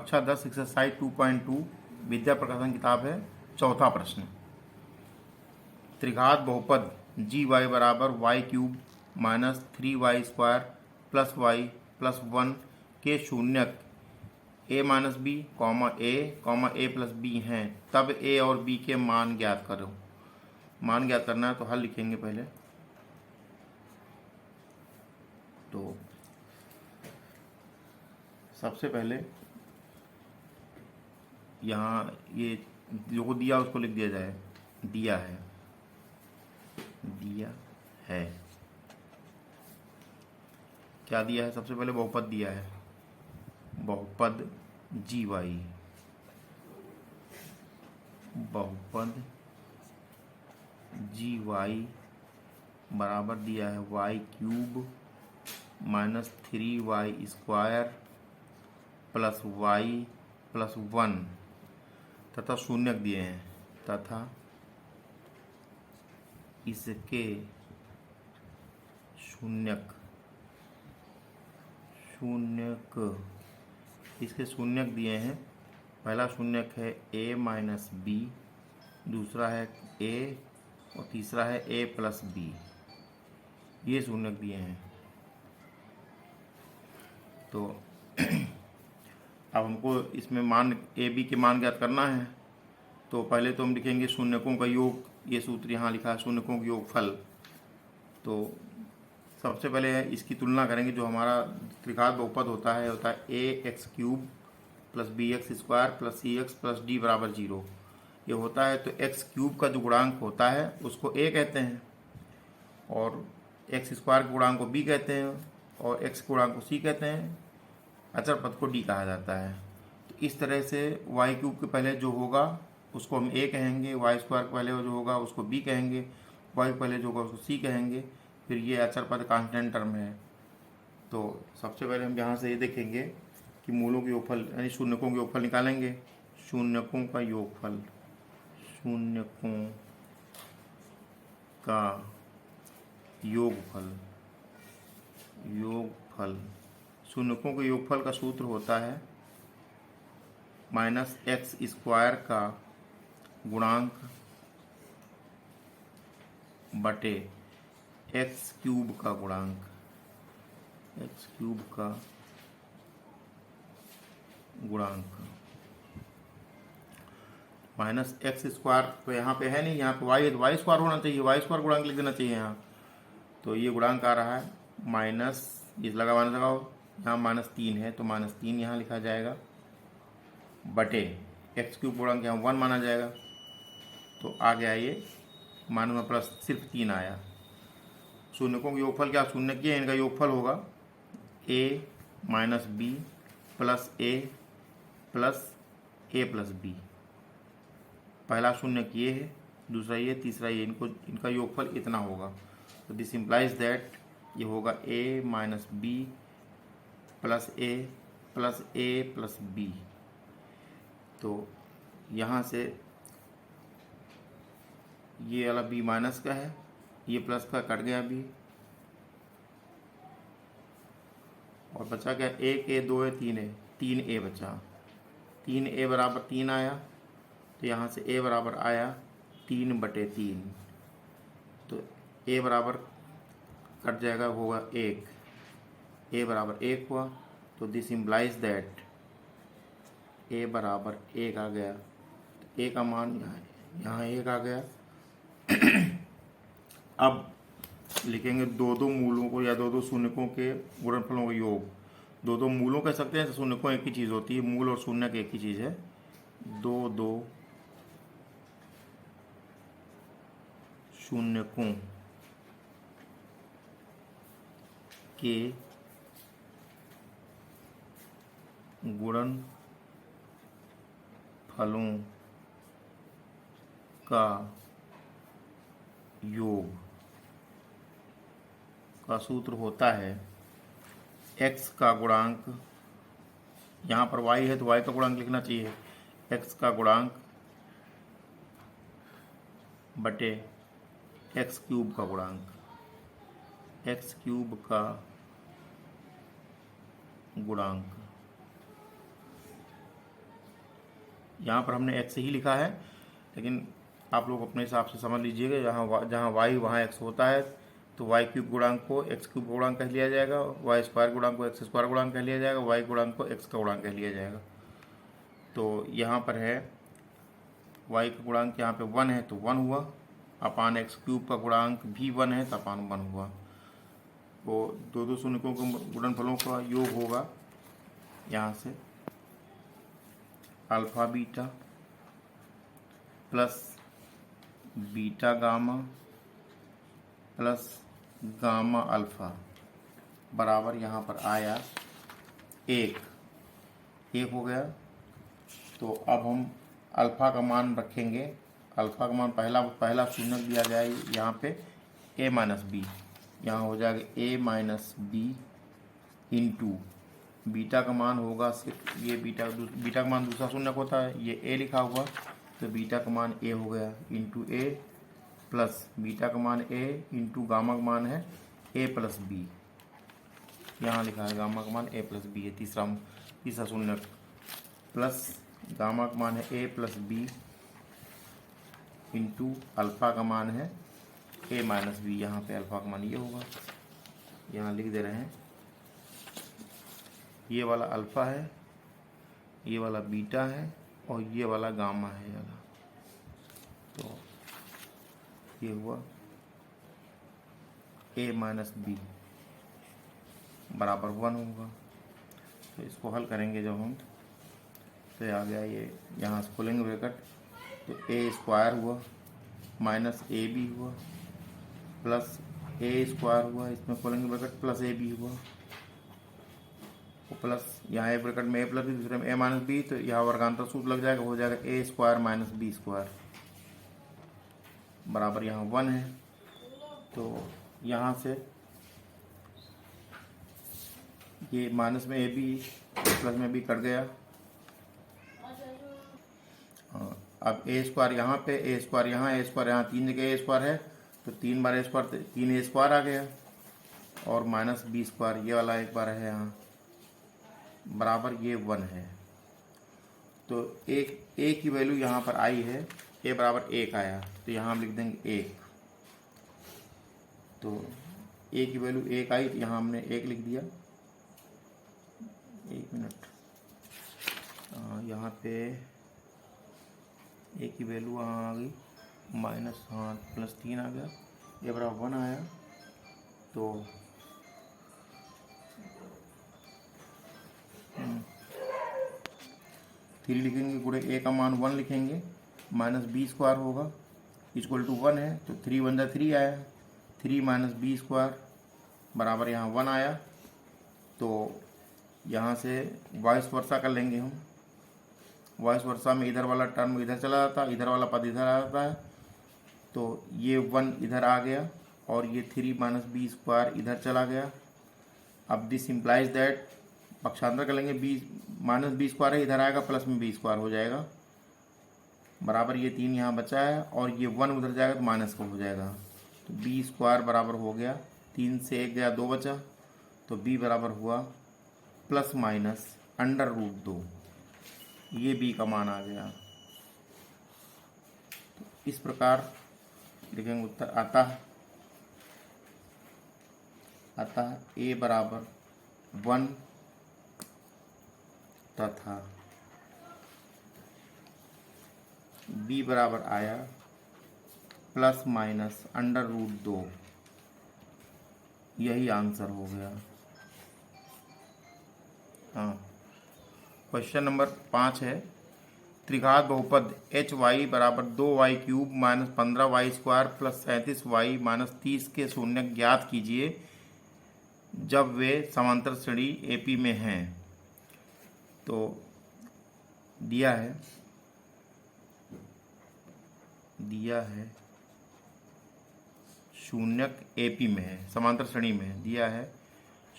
कक्षा 10 एक्सरसाइज 2.2 विद्या प्रकाशन किताब है। चौथा प्रश्न, त्रिघात बहुपद जी वाई बराबर y cube minus 3y² plus y plus 1 के शून्यक a minus b a plus b हैं, तब a और b के मान ज्ञात करो। मान ज्ञात करना है तो हल लिखेंगे पहले। तो सबसे पहले यहाँ ये जो दिया उसको लिख दिया जाए। दिया है क्या दिया है? सबसे पहले बहुपद दिया है, बहुपद जी वाई, बहुपद जी वाई बराबर दिया है y cube minus 3y² plus y plus 1 तथा शून्यक दिए हैं, तथा इसके शून्यक इसके शून्यक दिए हैं। पहला शून्यक है a माइनस बी, दूसरा है a और तीसरा है a प्लस बी। ये शून्यक दिए हैं। तो अब हमको इसमें मान ए बी के मान ज्ञात करना है। तो पहले तो हम लिखेंगे शून्यकों का योग। ये सूत्र यहाँ लिखा है, शून्यकों का योगफल। तो सबसे पहले इसकी तुलना करेंगे। जो हमारा त्रिघात बहुपद होता है a(x³ plus bx² plus cx plus d बराबर 0 ये होता है। तो x³ का जो गुणांक होता है उसको a कहते हैं, और x² के गुणांक को b कहते हैं, और x गुणांक को c कहते हैं। अचर पद को d कहा जाता है। तो इस तरह से y³ के पहले जो होगा उसको हम a कहेंगे, y² के पहले जो होगा उसको b कहेंगे, y के पहले जो होगा उसको c कहेंगे। फिर ये अचर पद कांस्टेंट टर्म है। तो सबसे पहले हम यहाँ से ये देखेंगे कि मूलों के योगफल यानी शून्यकों के योगफल निकालेंगे। शून्यकों का योगफल, शून्यकों का योगफल, शून्यकों के योगफल का सूत्र होता है -x² का गुणांक बटे x³ का गुणांक, x³ का गुणांक। -x² तो यहाँ पे है नहीं, यहाँ पे y² होना चाहिए, y² गुणांक लिख देना चाहिए यहाँ। तो ये गुणांक आ रहा है माइनस, इस लगाओ, यहाँ -3 है तो -3 यहाँ लिखा जाएगा, बटे x³ गुणांक यहाँ 1 माना जाएगा। तो आ गया ये मान में प्लस सिर्फ 3 आया। शून्यकों का योगफल क्या? शून्य किए इनका योगफल होगा a minus b plus a plus a plus b. पहला शून्य ये है, दूसरा ये, तीसरा ये, इनका योगफल इतना होगा। तो दिस इम्प्लाइज दैट ये होगा a minus b plus a plus b. तो यहाँ से ये वाला b माइनस का है, ये प्लस का कट गया b, और बचा क्या? 1a 2a 3a, 3a बचा। 3a बराबर 3 आया, तो यहाँ से a बराबर आया 3/3। तो a बराबर कट जाएगा, होगा 1, a बराबर 1 हुआ। तो दिस इम्प्लाइज दैट a बराबर 1 आ गया। तो a का मान यहाँ 1 आ गया। अब लिखेंगे दो मूलों को या दो शून्यकों के गुणनफलों का योग। दो मूलों कह सकते हैं, शून्यकों एक ही चीज़ होती है, मूल और शून्यक एक ही चीज़ है। दो शून्यकों के गुणनफलों का योग का सूत्र होता है x का गुणांक, यहाँ पर y है तो y का गुणांक लिखना चाहिए, x का गुणांक बटे x³ का गुणांक, x³ का गुणांक। यहाँ पर हमने x ही लिखा है, लेकिन आप लोग अपने हिसाब से समझ लीजिएगा। जहाँ y वहाँ x होता है तो y क्यूब गुणांक को x क्यूब गुणांक कह लिया जाएगा, y स्क्वायर गुणांक को x स्क्वायर गुणांक कह लिया जाएगा, y गुणांक को x का गुणांक कह लिया जाएगा। तो यहाँ पर है y का गुणांक यहाँ पे 1 है तो 1 हुआ, अपान x क्यूब का गुणांक भी 1 है तो अपान 1 हुआ। वो दो शून्यकों के गुणनफलों का योग होगा यहाँ से alpha beta plus beta gamma plus gamma alpha बराबर यहाँ पर आया 1 हो गया। तो अब हम अल्फा का मान रखेंगे। अल्फा का मान पहला शून्य दिया जाए यहाँ पे a माइनस बी, यहाँ हो जाएगा a minus b into beta का मान होगा सिर्फ ये बीटा का मान दूसरा शून्य होता है, ये a लिखा हुआ तो बीटा का मान a हो गया इंटू a प्लस बीटा का मान a इंटू गामा का मान है a प्लस बी, यहाँ लिखा है गामा का मान a प्लस बी है तीसरा शून्य, प्लस गामा का मान है a plus b into alpha का मान है a माइनस बी। यहाँ पे अल्फ़ा का मान ये होगा, यहाँ लिख दे रहे हैं। ये वाला अल्फ़ा है, ये वाला बीटा है और ये वाला गामा है वाला। तो ये हुआ a माइनस बी बराबर 1 होगा। तो इसको हल करेंगे जब हम तो आ गया ये, यहाँ से खोलेंगे ब्रैकेट तो a स्क्वायर हुआ माइनस ए बी हुआ प्लस a स्क्वायर हुआ, इसमें खोलेंगे ब्रैकेट प्लस ए बी हुआ प्लस यहाँ एक ब्रैकेट में a प्लस बी, दूसरे में a माइनस बी, तो यहाँ वर्गांतर सूत्र लग जाएगा, हो जाएगा a square minus b square बराबर यहाँ 1 है। तो यहाँ से ये माइनस में ए बी प्लस में बी कट गया। अब ए स्क्वायर यहाँ पे, ए स्क्वायर यहाँ, ए स्क्वायर यहाँ, 3 जगह ए स्क्वायर है तो 3 बार ए स्क्वायर 3 ए स्क्वायर आ गया और माइनस बी स्क्वायर ये वाला एक बार है यहाँ बराबर ये 1 है। तो ए की वैल्यू यहाँ पर आई है, ए बराबर 1 आया तो यहाँ हम लिख देंगे 1। तो ए की वैल्यू 1 आई तो यहाँ हमने 1 लिख दिया। 1 मिनट, यहाँ पे ए की वैल्यू वहाँ आ गई माइनस प्लस 3 आ गया, ए बराबर 1 आया। तो 3 लिखेंगे गुणे ए का मान 1 लिखेंगे, माइनस बी स्क्वायर होगा इक्वल टू 1 है तो 3 × 3 आया, 3 माइनस बी स्क्वायर बराबर यहाँ 1 आया। तो यहाँ से वाइस वर्सा कर लेंगे हम, वाइस वर्सा में इधर वाला टर्म इधर चला जाता है, इधर वाला पद इधर आ जाता है, तो ये 1 इधर आ गया और ये 3 माइनस बी स्क्वायर इधर चला गया। अब दिस इम्प्लाइज दैट पक्षांतर कर लेंगे, बी माइनस बी स्क्वायर है इधर आएगा प्लस में बी स्क्वायर हो जाएगा बराबर ये 3 यहाँ बचा है और ये 1 उधर जाएगा तो माइनस का हो जाएगा। तो बी स्क्वायर बराबर हो गया 3 से 1 गया 2 बचा, तो बी बराबर हुआ प्लस माइनस √2, ये बी का मान आ गया। तो इस प्रकार लिखेंगे उत्तर अतः ए बराबर 1 तथा बी बराबर आया प्लस माइनस √2, यही आंसर हो गया। हाँ, क्वेश्चन नंबर 5 है, त्रिघात बहुपद एच वाई बराबर 2y³ minus 15y² plus 37y minus 30 के शून्य ज्ञात कीजिए जब वे समांतर श्रेणी एपी में हैं। तो दिया है शून्यक एपी में है, समांतर श्रेणी में है, दिया है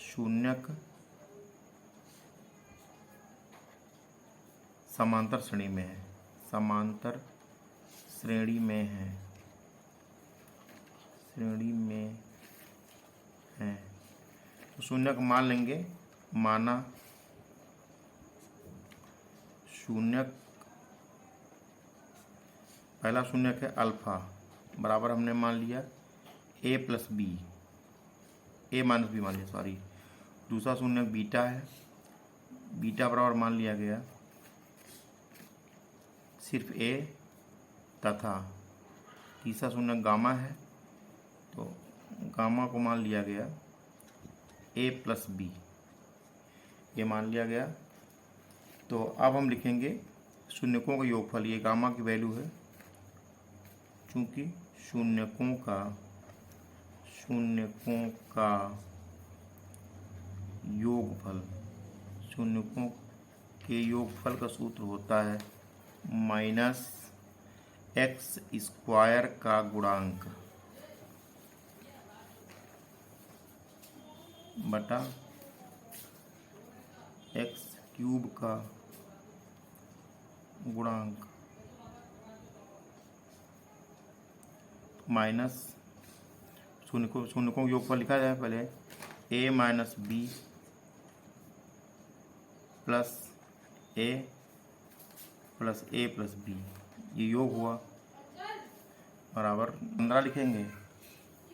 शून्यक समांतर श्रेणी में है, समांतर श्रेणी में है, तो शून्यक मान लेंगे, माना शून्यक पहला शून्यक है अल्फ़ा बराबर हमने मान लिया ए प्लस बी, ए माइनस बी मान लिया सॉरी। दूसरा शून्यक बीटा है, बीटा बराबर मान लिया गया सिर्फ ए तथा तीसरा शून्यक गामा है, तो गामा को मान लिया गया ए प्लस बी, ये मान लिया गया। तो अब हम लिखेंगे शून्यकों का योगफल, ये गामा की वैल्यू है, चूंकि शून्यकों का योगफल, शून्यकों के योगफल का सूत्र होता है माइनस एक्स स्क्वायर का गुणांक बटा एक्स क्यूब का गुणांक माइनस शून्य को योगफल लिखा जाए पहले ए माइनस बी प्लस ए प्लस ए प्लस बी, ये योग हुआ बराबर 15 लिखेंगे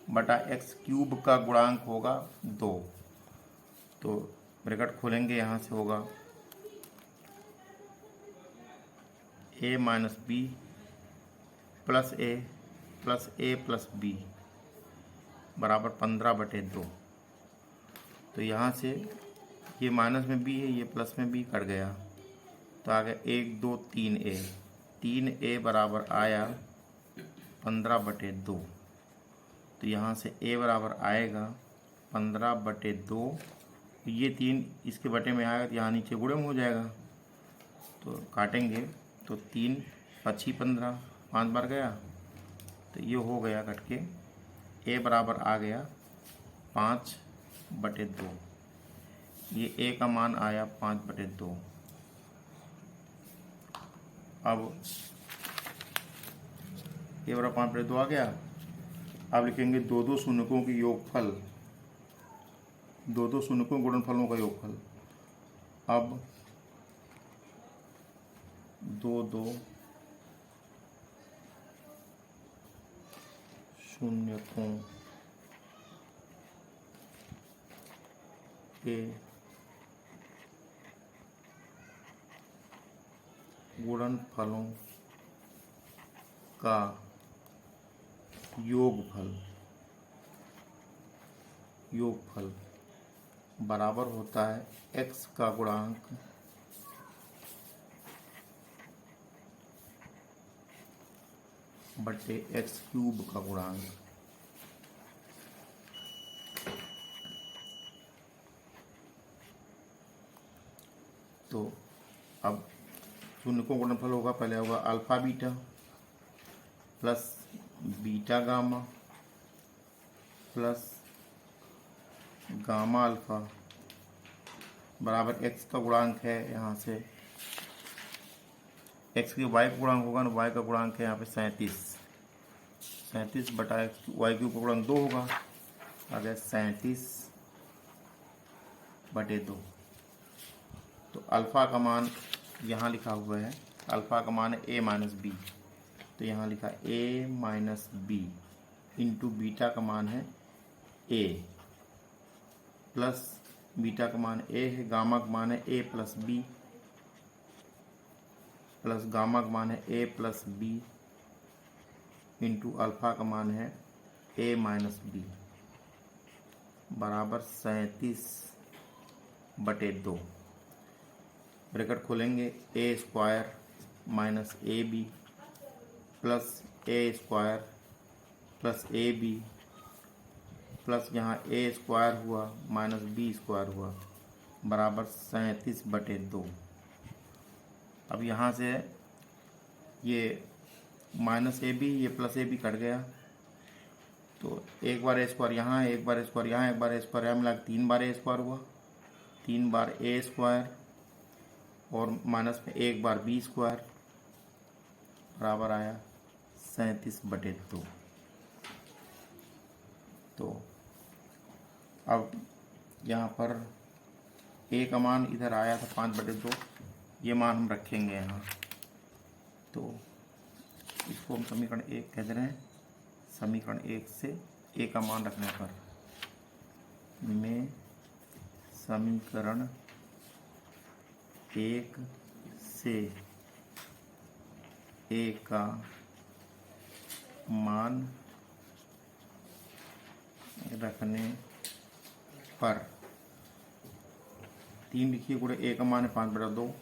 बटा एक्स क्यूब का गुणांक होगा 2, तो ब्रैकेट खोलेंगे, यहाँ से होगा ए माइनस बी प्लस ए प्लस बी बराबर 15/2। तो यहाँ से ये माइनस में बी है, ये प्लस में बी कट गया, तो आ गया 1 2 3a, 3a बराबर आया 15/2। तो यहाँ से a बराबर आएगा 15/2, ये 3 इसके बटे में आएगा तो यहाँ नीचे गुणे में हो जाएगा, तो काटेंगे तो 3 5 15, 5 बार गया, तो ये हो गया कट के a बराबर आ गया 5/2, ये a का मान आया 5/2। अब a बराबर 5/2 आ गया। अब लिखेंगे दो शून्यकों की योगफल, दो शून्यकों गुणनफलों का योगफल। अब दो शून्यकों के गुणनफलों का योगफल बराबर होता है x का गुणांक बटे एक्स क्यूब का गुणांक। तो अब शून्यकों का गुणनफल होगा, पहले होगा alpha beta plus beta gamma plus gamma alpha बराबर एक्स का गुणांक है, यहाँ से एक्स की वाई का गुणांक होगा ना, वाई का गुणांक है यहाँ पे 37 बटा एक्स, वाई क्यूब का गुणांक 2 होगा, आ गया 37/2। तो अल्फ़ा का मान यहाँ लिखा हुआ है, अल्फ़ा का मान है a माइनस बी, तो यहाँ लिखा a minus b into beta का मान है a प्लस बीटा का मान a है, गामा का मान है a plus b plus gamma का मान है a plus b into alpha का मान है a माइनस बी बराबर 37/2। ब्रैकेट खोलेंगे a square minus a b plus a square plus a b plus यहाँ a स्क्वायर हुआ माइनस बी स्क्वायर हुआ बराबर 37/2। अब यहाँ से ये माइनस ए बी, ये प्लस ए बी कट गया, तो एक बार ए स्क्वायर यहाँ, एक बार ए स्क्वायर यहाँ, एक बार ए स्क्वायर यहाँ, मिला 3 बार ए स्क्वायर हुआ, 3 बार ए स्क्वायर और माइनस में 1 बार बी स्क्वायर बराबर आया 37/2। तो अब यहाँ पर ए का मान इधर आया था 5/2, ये मान हम रखेंगे यहाँ। तो इसको हम समीकरण 1 कह दे रहे हैं। समीकरण 1 से ए का मान रखने पर में समीकरण 1 से ए का मान रखने पर 3 लिखिए गुणे ए का मान है 5/2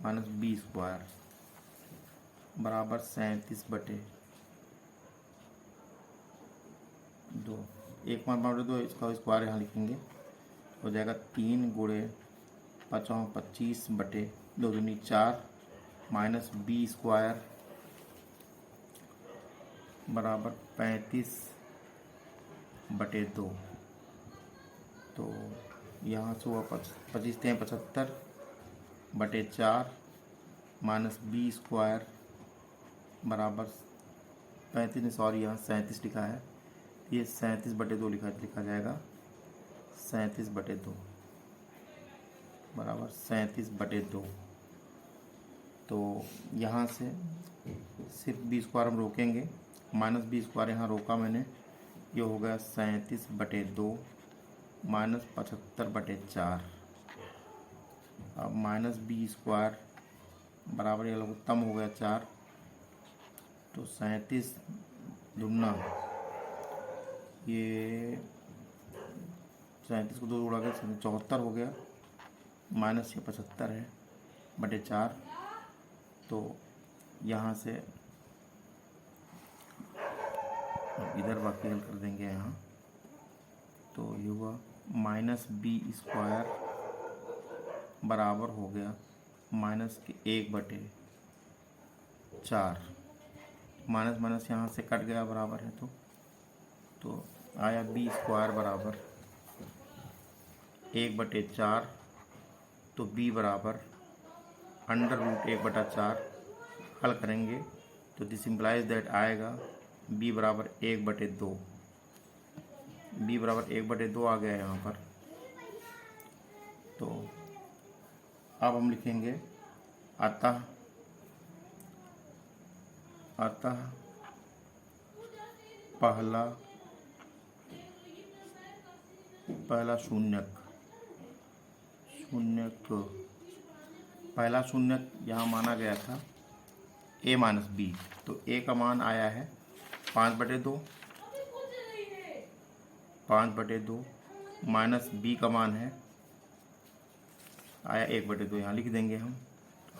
माइनस बी स्क्वायर बराबर 37/2। एक मान 5/2, इसका स्क्वायर यहाँ लिखेंगे, हो जाएगा 3 गुणे 25/2 दूनी 4 माइनस बी स्क्वायर बराबर 35/2। तो यहाँ से हुआ 25 × 75/4 माइनस बी स्क्वायर बराबर 35, सॉरी यहाँ 37 लिखा है, ये 37/2 लिखा जाएगा। 37/2 बराबर 37/2। तो यहाँ से सिर्फ बी स्क्वायर हम रोकेंगे, माइनस बी स्क्वायर यहाँ रोका मैंने, ये हो गया 37/2 माइनस 75/4। अब माइनस बी स्क्वायर बराबर ये लघुत्तम हो गया 4, तो 37 दुगना ये 37 को 2 जोड़ा गया 74 हो गया, माइनस ये 75 है बटे 4। तो यहाँ से इधर बाकी हल कर देंगे यहाँ, तो ये हुआ माइनस बी स्क्वायर बराबर हो गया माइनस के 1/4। माइनस माइनस यहाँ से कट गया, बराबर है, तो आया बी स्क्वायर बराबर 1/4। तो बी बराबर √1/4 हल करेंगे तो दिस इम्प्लाइज दैट आएगा बी बराबर 1/2। बी बराबर 1/2 आ गया यहाँ पर। तो अब हम लिखेंगे अतः पहला शून्यक यहाँ माना गया था a माइनस बी। तो a का मान आया है 5/2 माइनस b का मान है आया 1/2। यहाँ लिख देंगे हम,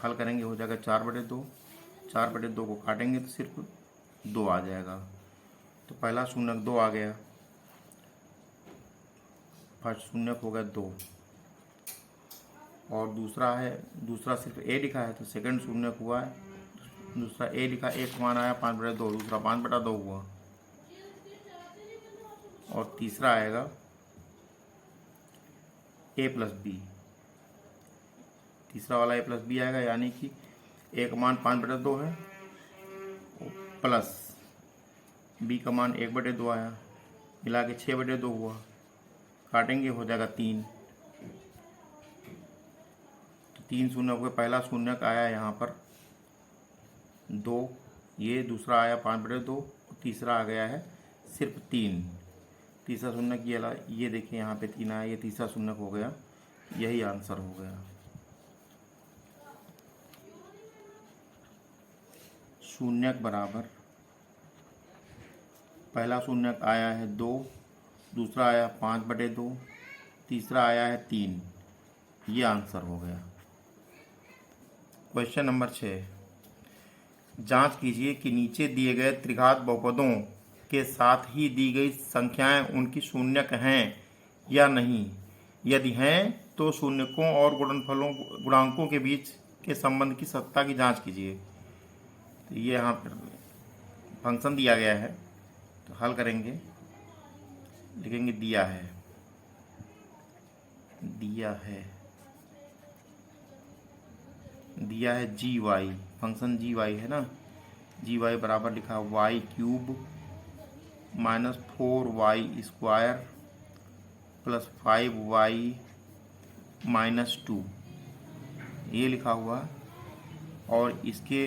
हल करेंगे हो जाएगा 4/2। 4/2 को काटेंगे तो सिर्फ 2 आ जाएगा। तो पहला शून्यक 2 आ गया, फर्स्ट शून्यक हो गया 2, और दूसरा सिर्फ a लिखा है तो सेकंड शून्यक हुआ है। दूसरा a लिखा, एक मान आया 5/2, दूसरा 5/2 हुआ, और तीसरा आएगा a प्लस बी। तीसरा वाला a प्लस बी आएगा, यानी कि a का मान 5/2 है प्लस b का मान 1/2 आया, मिला के 6/2 हुआ। काटेंगे हो जाएगा 3। तो 3 शून्य हुए, पहला शून्यक आया यहाँ पर 2, ये दूसरा आया 5/2, तीसरा आ गया है सिर्फ 3। तीसरा शून्यक ये देखिए यहाँ पे 3 आया, ये तीसरा शून्यक हो गया, यही आंसर हो गया। शून्यक बराबर पहला शून्यक आया है 2, दूसरा आया 5/2, तीसरा आया है 3, ये आंसर हो गया। क्वेश्चन नंबर 6, जांच कीजिए कि नीचे दिए गए त्रिघात बहुपदों के साथ ही दी गई संख्याएं उनकी शून्यक हैं या नहीं। यदि हैं तो शून्यकों और गुणांकों के बीच के संबंध की सत्ता की जांच कीजिए। तो ये यहाँ पर फंक्शन दिया गया है, तो हल करेंगे, लिखेंगे दिया है GY, फंक्शन GY है ना, GY बराबर लिखा y³ minus 4y² plus 5y minus 2, ये लिखा हुआ। और इसके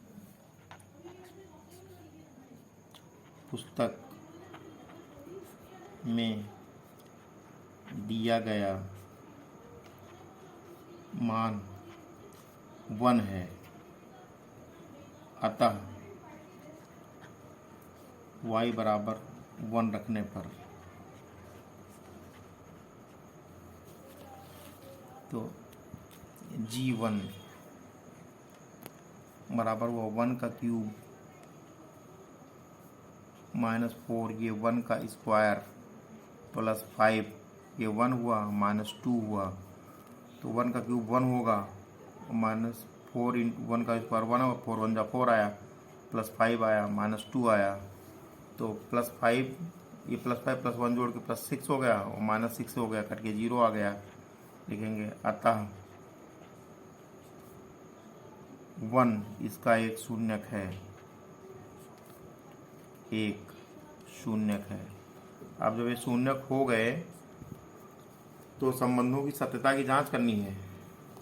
पुस्तक में दिया गया मान 1 है, अतः y बराबर 1 रखने पर तो g1 बराबर हुआ 1 का क्यूब -4, ये 1 का स्क्वायर प्लस 5, ये 1 हुआ -2 हुआ, तो 1 का क्यूब 1 होगा, -4 इंटू 1 का स्क्वायर 1 होगा, 4 1 जा 4 आया, प्लस 5 आया, -2 आया, तो +5, ये +5 + 1 जोड़ के +6 हो गया और -6 हो गया, कट के 0 आ गया। लिखेंगे अतः 1 इसका एक शून्यक है, एक शून्यक है। अब जब ये शून्यक हो गए तो संबंधों की सत्यता की जांच करनी है,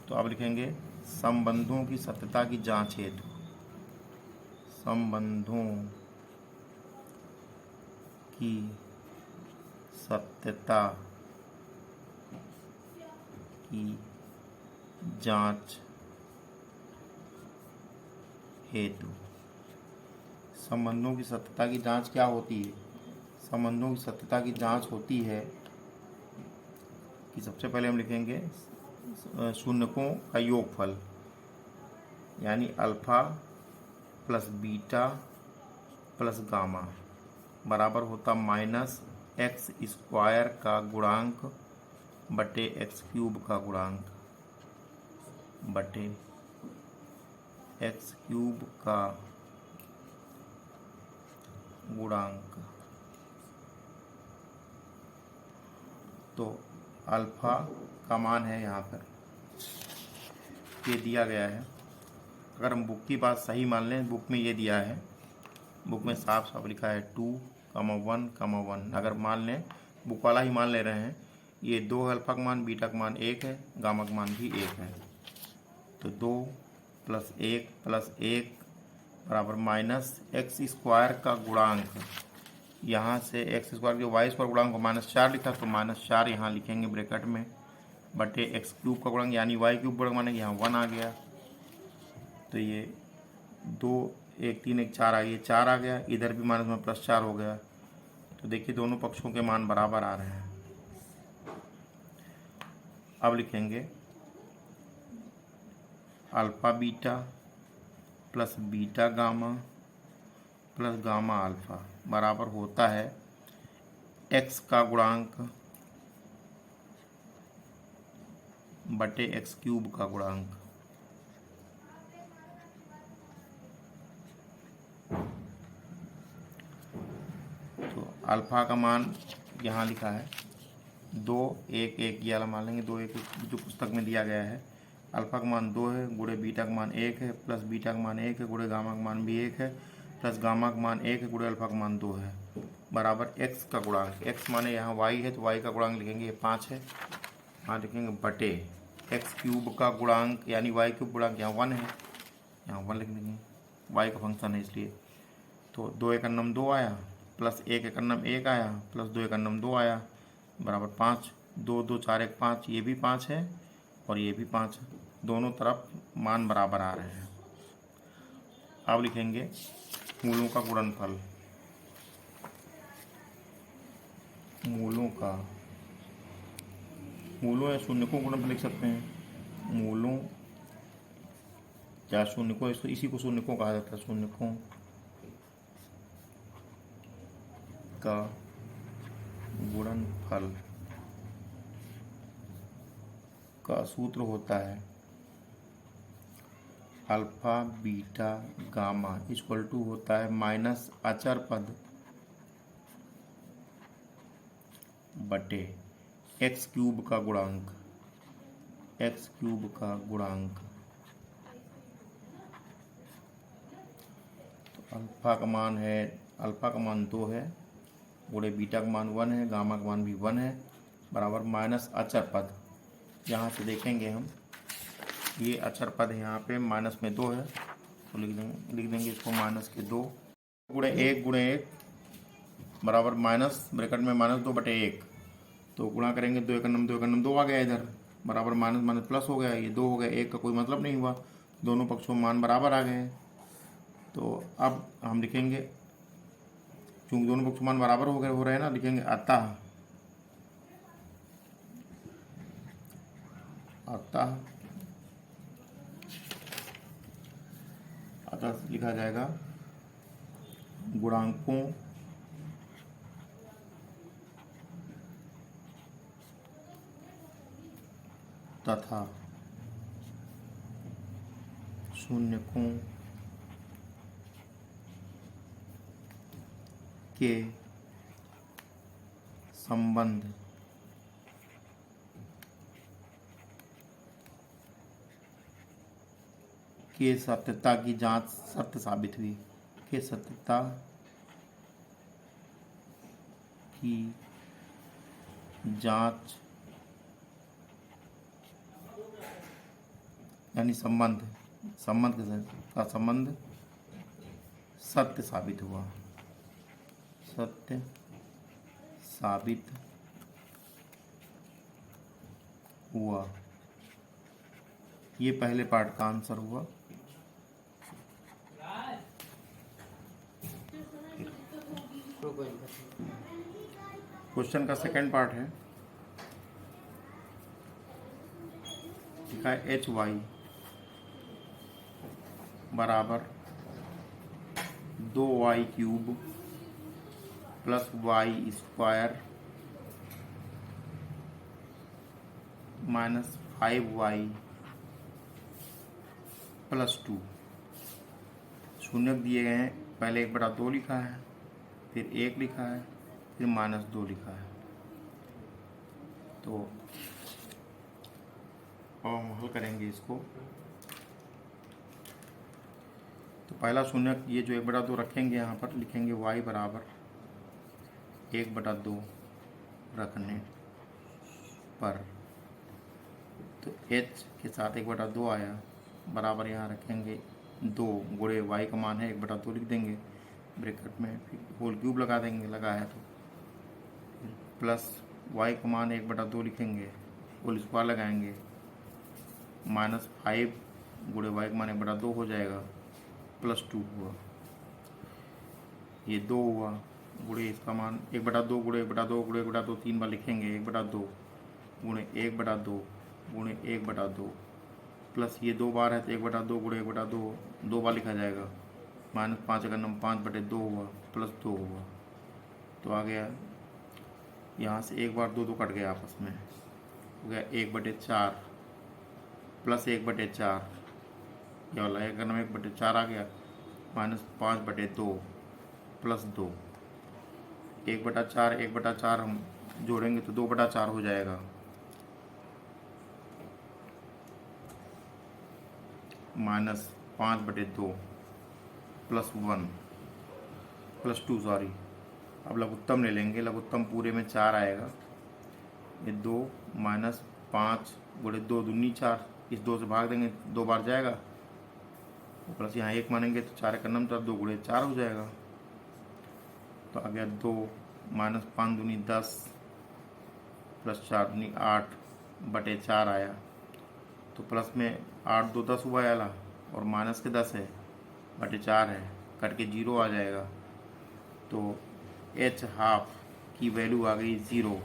तो अब लिखेंगे संबंधों की सत्यता की जांच हेतु, संबंधों की सत्यता की जांच हेतु। संबंधों की सत्यता की जांच क्या होती है? संबंधों की सत्यता की जांच होती है कि सबसे पहले हम लिखेंगे शून्यकों का योगफल, यानी alpha plus beta plus gamma बराबर होता -x² का गुणांक बटे x³ का गुणांक बटे x³ का गुणांक। तो अल्फा का मान है यहाँ पर, ये दिया गया है। अगर हम बुक की बात सही मान लें, बुक में ये दिया है, बुक में साफ साफ लिखा है 2, 1, 1। अगर मान लें, बुक वाला ही मान ले रहे हैं, ये 2 अल्फा का मान, बीटा का मान 1 है, गामा का मान भी 1 है, तो 2 + 1 + 1 बराबर -x² का गुणांक। यहाँ से x² जो y² गुणांक को -4 लिखा, तो -4 यहाँ लिखेंगे ब्रैकेट में, बटे x³ का गुणांक यानी y³ गुणांक माने यहाँ 1 आ गया, तो ये 2 1 3 1 4 आ गया, 4 आ गया, इधर भी माइनस में +4 हो गया, तो देखिए दोनों पक्षों के मान बराबर आ रहे हैं। अब लिखेंगे alpha beta plus beta gamma plus gamma alpha बराबर होता है x का गुणांक बटे x³ का गुणांक। तो अल्फा का मान यहाँ लिखा है 2 1 1, ये वाला मान लेंगे 2 1 1 जो पुस्तक में दिया गया है। अल्फा का मान 2 है, गुणे बीटा का मान 1 है, प्लस बीटा का मान 1 है, गुणे गामा का मान भी 1 है, प्लस गामा का मान 1 है, गुणे अल्फा का मान 2 है, बराबर x का गुणांक। x माने यहाँ y है, तो y का गुणांक लिखेंगे, ये 5 है, यहाँ लिखेंगे बटे x³ का गुणांक यानी y³ गुणांक यहाँ 1 है, यहाँ 1 लिख देंगे, y का फंक्शन है इसलिए। तो 2 1 2 आया, प्लस 1 1 1 आया, प्लस 2 1 2 आया, बराबर 5, 2 2 4 1 5, ये भी 5 है और ये भी 5 है, दोनों तरफ मान बराबर आ रहे हैं। अब लिखेंगे मूलों का गुणनफल, मूलों या शून्यकों गुणनफल लिख सकते हैं। मूलों या शून्यकों, इसी को शून्यकों कहा जाता है। शून्यकों का गुणनफल का सूत्र होता है alpha beta gamma equal to होता है माइनस अचर पद बटे x³ का गुणांक, x³ का गुणांक। तो अल्फा का मान है, अल्फा का मान 2 है, गुणे बीटा का मान 1 है, गामा का मान भी 1 है, बराबर माइनस अचर पद। यहाँ से देखेंगे हम, ये अचर पद है, यहाँ पे माइनस में 2 है, तो लिख देंगे इसको -2 गुणे 1 गुणे 1 बराबर माइनस ब्रैकेट में -2/1, तो गुणा करेंगे 2 एकम 2 आ गया इधर, बराबर माइनस माइनस प्लस हो गया, ये 2 हो गया, 1 का कोई मतलब नहीं हुआ, दोनों पक्षों में मान बराबर आ गए। तो अब हम लिखेंगे, चूंकि दोनों पक्षों मान बराबर हो रहे हैं ना, लिखेंगे अतः लिखा जाएगा गुणांकों तथा शून्यकों के संबंध के सत्यता की जांच सत्य साबित हुई, के सत्यता की जांच यानी संबंध का संबंध सत्य साबित हुआ, सत्य साबित हुआ। ये पहले पार्ट का आंसर हुआ। क्वेश्चन का सेकंड पार्ट है, लिखा है HY बराबर 2y³ plus y² minus 5y plus 2। शून्य दिए गए हैं, पहले 1/2 लिखा है, फिर 1 लिखा है, फिर -2 लिखा है। तो अब हम हल करेंगे इसको। तो पहला शून्य ये जो 1/2 रखेंगे यहाँ पर, लिखेंगे y बराबर 1/2 रखने पर, तो h के साथ 1/2 आया, बराबर यहाँ रखेंगे 2 गुणे y का मान है 1/2 लिख देंगे ब्रैकेट में, फिर होल क्यूब लगा देंगे, लगा है तो प्लस y का मान 1/2 लिखेंगे, होल स्क्वायर लगाएंगे, -5 गुणे y का मान 1/2 हो जाएगा, प्लस 2 हुआ, ये 2 हुआ, गुणे इसका मान 1/2 गुणे 1/2 गुणे 1/2 3 बार लिखेंगे, 1/2 गुणे 1/2 गुणे 1/2 प्लस ये 2 बार है तो 1/2 गुणे 1/2 2 बार लिखा जाएगा, -5 अगर नम 5/2 हुआ, प्लस 2 हुआ, तो आ गया यहाँ से एक बार 2 कट गया आपस में, हो गया 1/4 प्लस 1/4, क्या वाला 1 नम 1/4 आ गया, -5/2 प्लस 2, 1/4 1/4 हम जोड़ेंगे तो 2/4 हो जाएगा, -5/2 प्लस 1 प्लस 2 सॉरी। अब लघुत्तम ले लेंगे, लघुत्तम पूरे में 4 आएगा, ये 2 -5 गुणे 2 दूनी 4, इस 2 से भाग देंगे 2 बार जाएगा, प्लस यहाँ 1 मानेंगे तो 4 का नंबर 2 गुणे 4 हो जाएगा, तो आ गया 2 -5 दूनी 10 प्लस 4 दूनी 8/4 आया, तो प्लस में 8 2 10 हुआ आला, और माइनस के 10 है बटे 4 है, कट के 0 आ जाएगा, तो h½ की वैल्यू आ गई 0,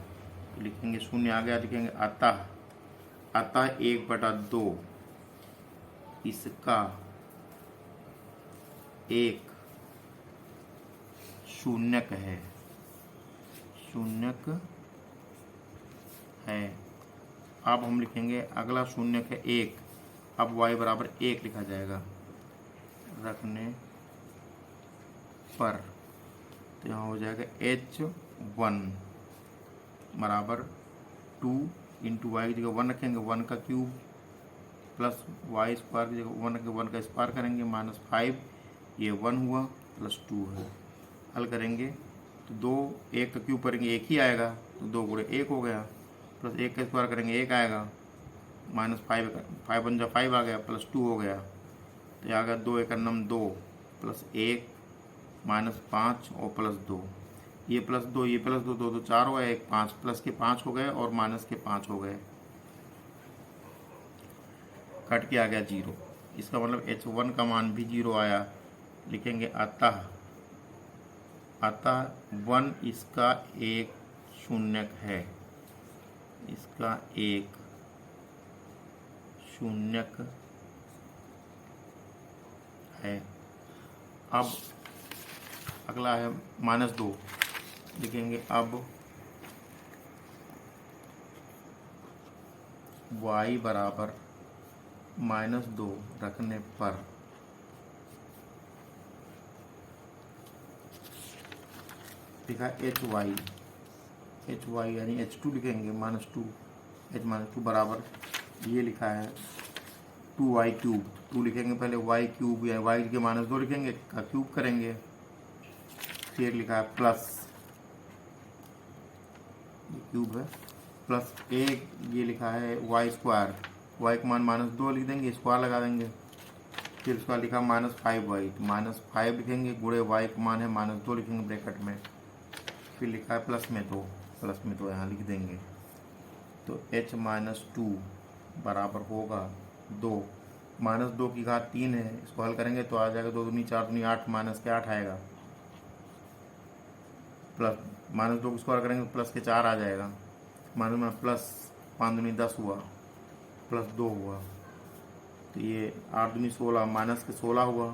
तो लिखेंगे शून्य आ गया, लिखेंगे अतः 1/2 इसका एक शून्यक है, शून्यक है। अब हम लिखेंगे अगला शून्यक है 1, अब y बराबर 1 लिखा जाएगा रखने पर, तो यहाँ हो जाएगा h1 बराबर 2 इंटू वाई की जगह 1 रखेंगे, 1 का क्यूब प्लस y² की जगह 1 का स्क्वायर करेंगे, -5 ये 1 हुआ प्लस 2 है। हल करेंगे तो 2 1 का क्यूब करेंगे 1 ही आएगा, तो 2 गुणे 1 हो गया, प्लस 1 का स्क्वायर करेंगे 1 आएगा, -5 1 5 आ गया, प्लस 2 हो गया, तो ये आ गया 2 1 9 2 प्लस 1 -5 और प्लस 2, ये प्लस 2, ये प्लस 2, 2 तो 4 हो गए, एक 5, प्लस के 5 हो गए और माइनस के 5 हो गए, कट के आ गया 0। इसका मतलब h1 का मान भी 0 आया। लिखेंगे अतः 1 इसका एक शून्यक है, इसका एक शून्यक है। अब अगला है -2। लिखेंगे अब y बराबर -2 रखने पर लिखा hy यानी h2 लिखेंगे -2, h-2 बराबर ये लिखा है 2y³। 2 लिखेंगे पहले, y³ या y के -2 लिखेंगे का क्यूब करेंगे, फिर लिखा है प्लस, ये क्यूब है, प्लस एक ये लिखा है y², y का मान -2 लिख देंगे, स्क्वायर लगा देंगे, फिर उसका लिखा -5y, -5 लिखेंगे, गुणे y का मान है -2 लिखेंगे ब्रैकेट में, फिर लिखा है प्लस में तो यहाँ लिख देंगे। तो h-2 बराबर होगा 2, -2 की घात 3 है, इसको हल करेंगे तो आ जाएगा 2 दूनी 4 दूनी 8, माइनस के 8 आएगा, प्लस -2 को स्क्वायर करेंगे तो प्लस के 4 आ जाएगा, माइनस में प्लस 5 दूनी 10 हुआ, प्लस 2 हुआ, तो ये 8 दूनी 16, माइनस के 16 हुआ,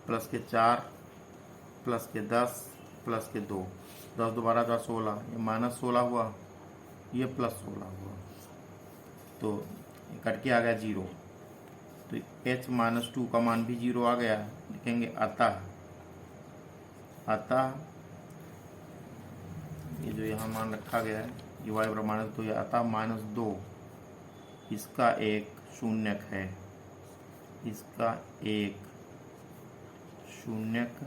प्लस के 4, प्लस के 10, प्लस के 2, 10 दोबारा था 16, ये -16 हुआ, ये +16 हुआ, तो कट के आ गया 0। तो h-2 का मान भी 0 आ गया। लिखेंगे अतः ये जो यहाँ मान रखा गया है ये y बराबर -2, अतः -2 इसका एक शून्यक है, इसका एक शून्यक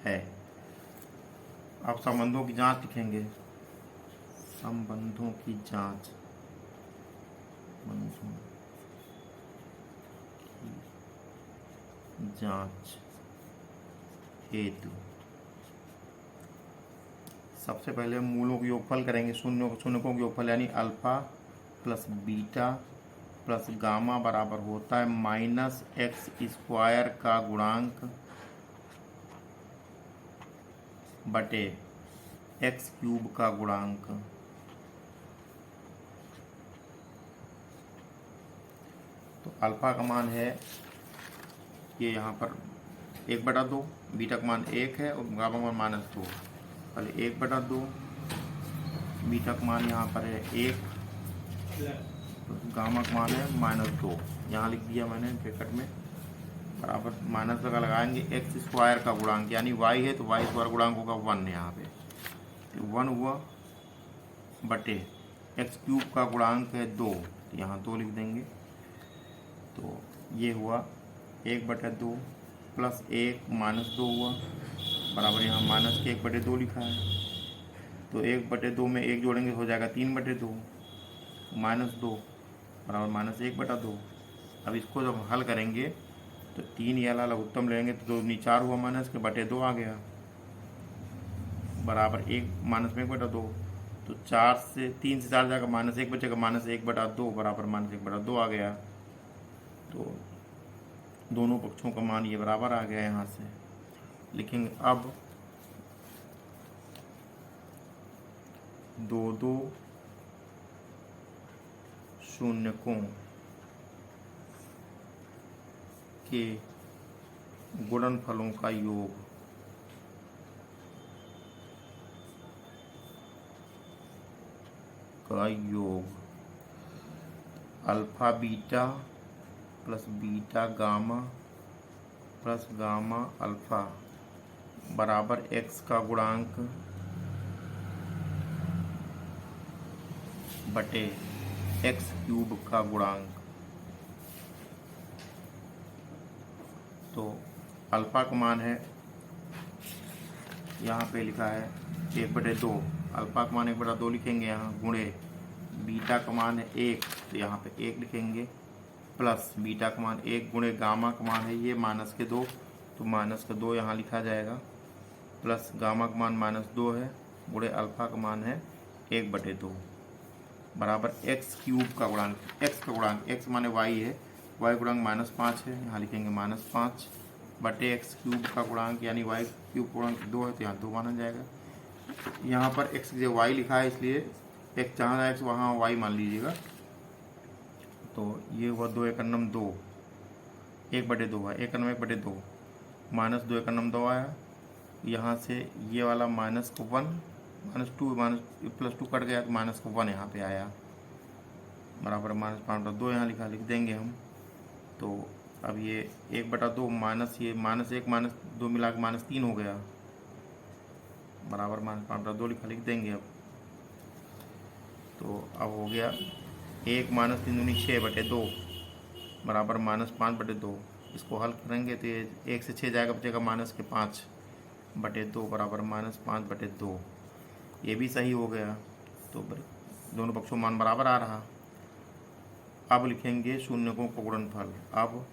है। अब संबंधों की जांच लिखेंगे, संबंधों की जांच, हेतु सबसे पहले मूलों के योगफल करेंगे, शून्यकों के योगफल, यानी alpha plus beta plus gamma बराबर होता है -x² का गुणांक बटे x³ का गुणांक। तो अल्फा का मान है ये यहाँ पर 1/2, बीटा का मान 1 है और गामा का मान -2। पहले 1/2, बीटा का मान यहाँ पर है 1, तो गामा का मान है -2, यहाँ लिख दिया मैंने ब्रैकेट में, बराबर माइनस लगाएंगे x² का गुणांक, यानी y है तो y² गुणांक होगा 1 यहाँ पे, तो 1 हुआ बटे x³ का गुणांक है 2, तो यहाँ 2 लिख देंगे, तो ये हुआ 1/2 प्लस 1 -2 हुआ, बराबर यहाँ माइनस के 1/2 लिखा है, तो 1/2 में 1 जोड़ेंगे हो जाएगा 3/2, -2 बराबर -1/2। अब इसको जब हल करेंगे तो 3 ये अलग उत्तम लेंगे तो 2 दूनी 4 हुआ, माइनस के बटे 2 आ गया, बराबर 1 -1/2, तो 3 से 4 जाएगा, -1 बचेगा, -1/2 बराबर -1/2 आ गया। तो दोनों पक्षों का मान ये बराबर आ गया। यहाँ से लिखेंगे अब 2 शून्यकों के गुणनफलों का योग alpha beta plus beta gamma plus gamma alpha बराबर x का गुणांक बटे x³ का गुणांक। तो अल्फा का मान है यहाँ पे लिखा है 1/2, अल्फा का मान 1/2 लिखेंगे यहाँ, गुणे बीटा का मान है 1, तो यहाँ पे 1 लिखेंगे, प्लस बीटा का मान 1 गुणे गामा का मान है ये -2, तो माइनस का 2 यहाँ लिखा जाएगा, प्लस गामा का मान -2 है, गुणे अल्फा का मान है 1/2 बराबर एक्स क्यूब का गुणांक, एक्स का गुणांक, एक्स माने वाई है, वाई गुणांक -5 है, यहाँ लिखेंगे -5 बटे एक्स क्यूब का गुणांक यानी वाई क्यूब गुणांक 2 है तो यहाँ 2 माना जाएगा। यहाँ पर एक्स जो वाई लिखा है इसलिए एक्स जहाँ एक्स वहाँ वाई मान लीजिएगा। तो ये हुआ 2 एकन्नम 2, 1/2 है, एकन्नम 1/2, -2 एकन्नम 2 आया। यहाँ से ये वाला माइनस को 1, -2 +2 कट गया तो माइनस को 1 यहाँ पे आया बराबर -5/2 यहाँ लिख देंगे हम। तो अब ये 1/2 माइनस ये -1 -2 मिला के -3 हो गया बराबर -5/2 लिख देंगे अब। तो अब हो गया 1 -3 दूनी 6/2 बराबर -5/2। इसको हल करेंगे तो ये 1 से 6 जाएगा, बचेगा -5/2 बराबर -5/2। ये भी सही हो गया, तो दोनों पक्षों मान बराबर आ रहा। अब लिखेंगे शून्यकों का गुणनफल। अब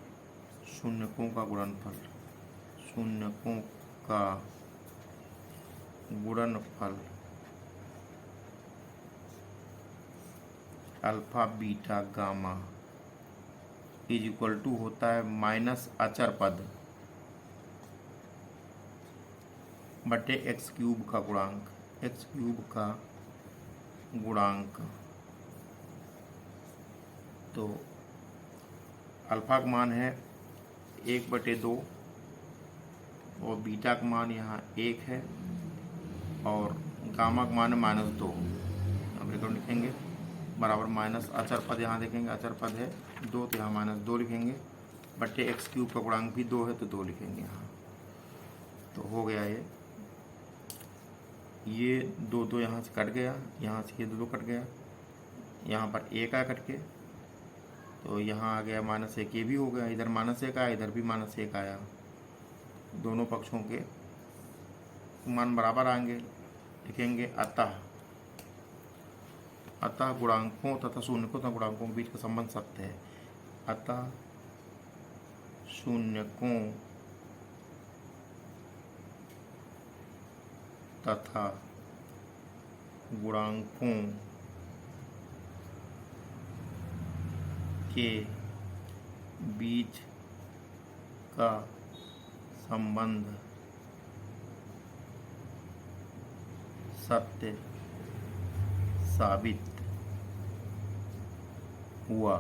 शून्यकों का गुणनफल, शून्यकों का गुणनफल alpha beta gamma is equal to होता है माइनस अचर पद बटे एक्स क्यूब का गुणांक, एक्स क्यूब का गुणांक। तो अल्फा का मान है 1/2 और बीटा का मान यहाँ 1 है और गामा का मान है -2। अब एक लिखेंगे बराबर माइनस अचर पद, यहाँ देखेंगे अचर पद है 2 तो यहाँ -2 लिखेंगे बटे एक्स क्यूब का गुणांक भी 2 है तो 2 लिखेंगे यहाँ। तो हो गया ये 2 यहाँ से कट गया, यहाँ से ये 2 कट गया, यहाँ पर 1 आया कट के, तो यहाँ आ गया -1, ये भी हो गया, इधर -1 आया, इधर भी -1 आया। दोनों पक्षों के मान बराबर आएंगे, लिखेंगे अतः गुणांकों तथा शून्यकों तथा गुणांकों के बीच का संबंध सत्य है। अतः शून्यकों तथा गुणांकों के बीच का संबंध सत्य साबित हुआ,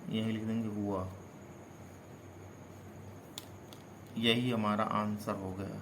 यही लिख देंगे हुआ। यही हमारा आंसर हो गया।